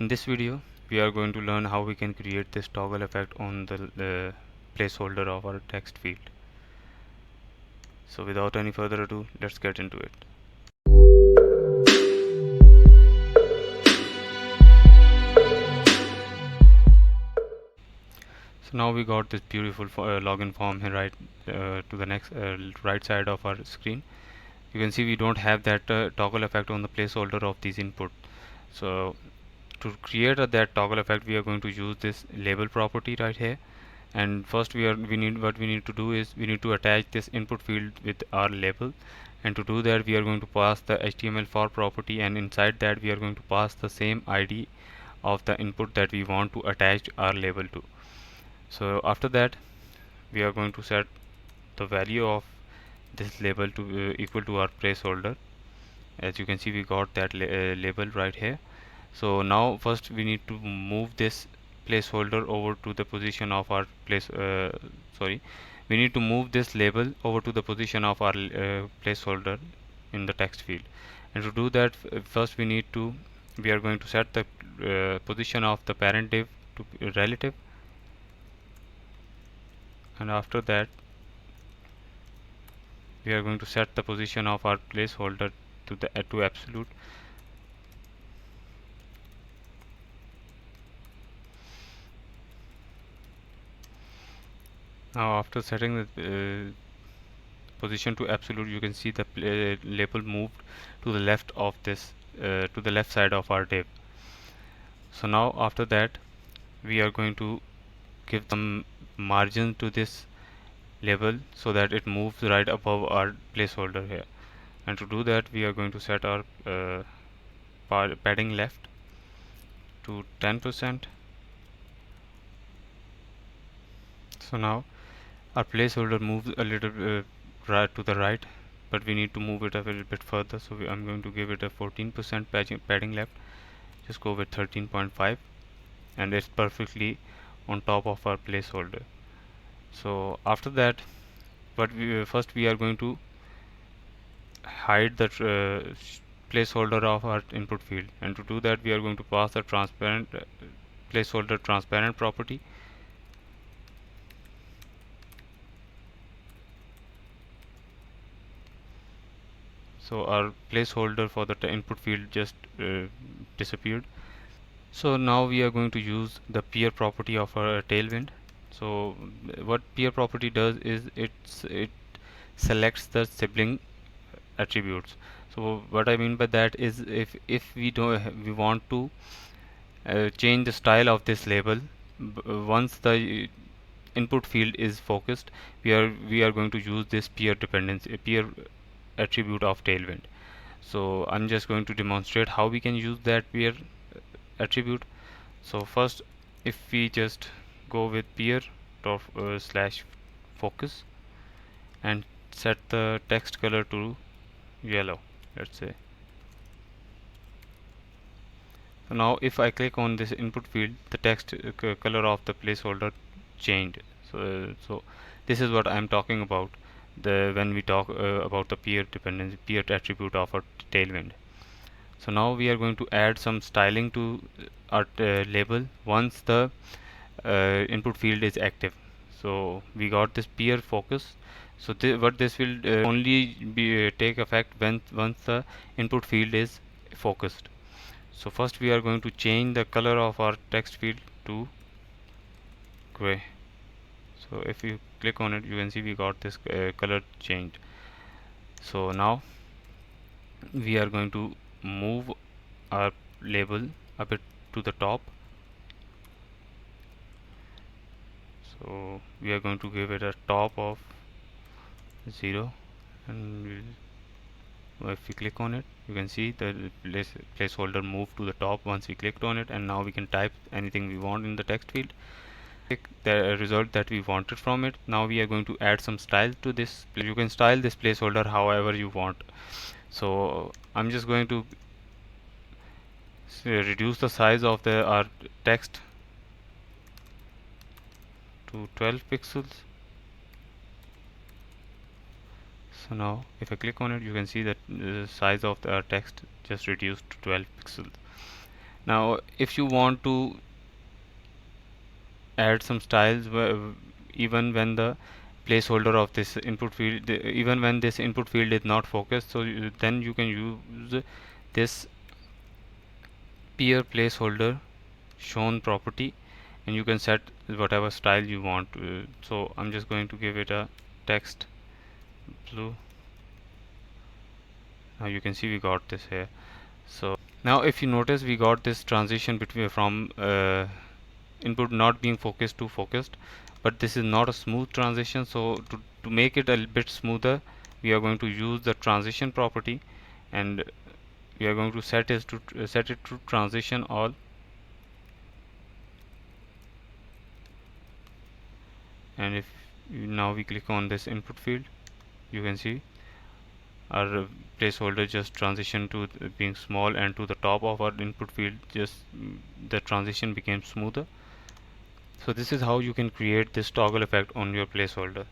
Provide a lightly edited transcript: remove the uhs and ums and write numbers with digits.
In this video, we are going to learn how we can create this toggle effect on the placeholder of our text field. So without any further ado, let's get into it. So now we got this beautiful login form here right to the next right side of our screen. You can see we don't have that toggle effect on the placeholder of these input. So to create that toggle effect, we are going to use this label property right here. And first we need to do is we need to attach this input field with our label, and to do that we are going to pass the HTML for property, and inside that we are going to pass the same ID of the input that we want to attach our label to. So after that we are going to set the value of this label to equal to our placeholder. As you can see, we got that label right here. So now first we need to move this placeholder over to the position of our we need to move this label over to the position of our placeholder in the text field. And to do that, first we are going to set the position of the parent div to relative, and after that we are going to set the position of our placeholder to absolute. Now after setting the position to absolute, you can see the label moved to the left of this to the left side of our div. So now after that we are going to give some margin to this label so that it moves right above our placeholder here. And to do that we are going to set our padding left to 10%. So now our placeholder moves a little right to the right, but we need to move it a little bit further, so I'm going to give it a 14% padding left. Just go with 13.5, and it's perfectly on top of our placeholder. So after that, first we are going to hide the placeholder of our input field, and to do that we are going to pass the transparent placeholder transparent property. So our placeholder for the input field just disappeared. So now we are going to use the peer property of our Tailwind. So what peer property does is it selects the sibling attributes. So what I mean by that is if we don't we want to change the style of this label once the input field is focused, we are going to use this peer dependency peer attribute of Tailwind. So I'm just going to demonstrate how we can use that peer attribute. So first, if we just go with peer slash focus and set the text color to yellow, let's say. So now if I click on this input field, the text color of the placeholder changed. So this is what I'm talking about when we talk about the peer dependency, peer attribute of our Tailwind. So now we are going to add some styling to our label once the input field is active. So we got this peer focus. So what this will only be take effect when once the input field is focused. So first we are going to change the color of our text field to gray. So if you click on it, you can see we got this color changed. So now we are going to move our label a bit to the top. So we are going to give it a top of 0, and if we click on it, you can see the placeholder moved to the top once we clicked on it, and now we can type anything we want in the text field. The result that we wanted from it. Now we are going to add some style to this. You can style this placeholder however you want. So I'm just going to reduce the size of our text to 12 pixels. So now if I click on it, you can see that the size of the text just reduced to 12 pixels. Now if you want to add some styles even when the placeholder of this input field, even when this input field is not focused, so then you can use this peer placeholder shown property, and you can set whatever style you want. So I'm just going to give it a text blue. Now you can see we got this here. So now if you notice, we got this transition between from input not being focused to focused, but this is not a smooth transition. So to make it a bit smoother, we are going to use the transition property, and we are going to set it to transition all. And if now we click on this input field, you can see our placeholder just transition to being small, and to the top of our input field just the transition became smoother. So this is how you can create this toggle effect on your placeholder.